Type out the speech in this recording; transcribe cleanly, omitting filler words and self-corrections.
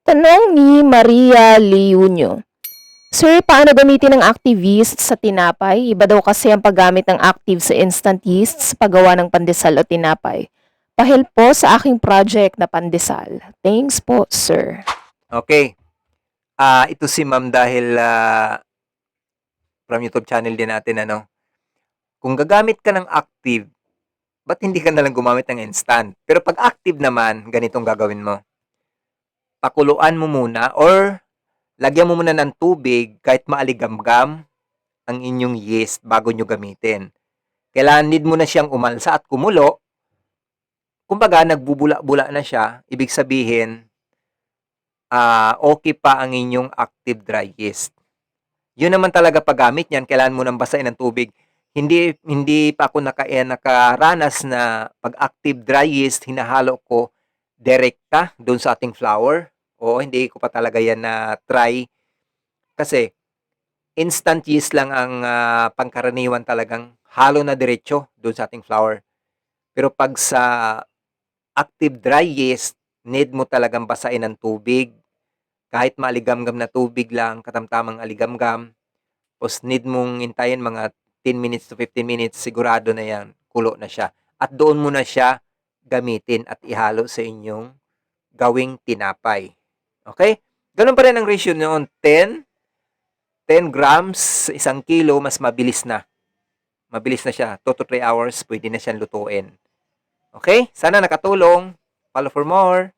Tanong ni Maria Leunio. Sir, paano gamitin ng active yeast sa tinapay? Iba daw kasi ang paggamit ng active sa instant yeast sa paggawa ng pandesal o tinapay. Pahil po sa aking project na pandesal. Thanks po, sir. Okay. Ito si ma'am dahil from YouTube channel din natin, ano. Kung gagamit ka ng active, ba't hindi ka nalang gumamit ng instant? Pero pag active naman, ganitong gagawin mo. Pakuluan mo muna or lagyan mo muna ng tubig kahit maaligamgam ang inyong yeast bago nyo gamitin. Kailangan need mo na siyang umalsa at kumulo. Kumbaga, nagbubula-bula na siya. Ibig sabihin, okay pa ang inyong active dry yeast. Yun naman talaga paggamit niyan, kailangan mo nang basahin ng tubig. Hindi pa ako nakaranas na pag active dry yeast, hinahalo ko direkta doon sa ating flour. O hindi ko pa talaga yan na try. Kasi instant yeast lang ang pangkaraniwan talagang halo na diretso doon sa ating flour. Pero pag sa active dry yeast, need mo talagang basain ng tubig. Kahit maaligamgam na tubig lang, katamtamang aligamgam. Tapos need mong hintayin mga 10 minutes to 15 minutes, sigurado na yan, kulo na siya. At doon mo na siya gamitin at ihalo sa inyong gawing tinapay. Okay? Ganun pa rin ang ratio noon. 10 grams, 1 kilo, mas mabilis na. Mabilis na siya. 2 to 3 hours, pwede na siyang lutuin. Okay? Sana nakatulong. Follow for more.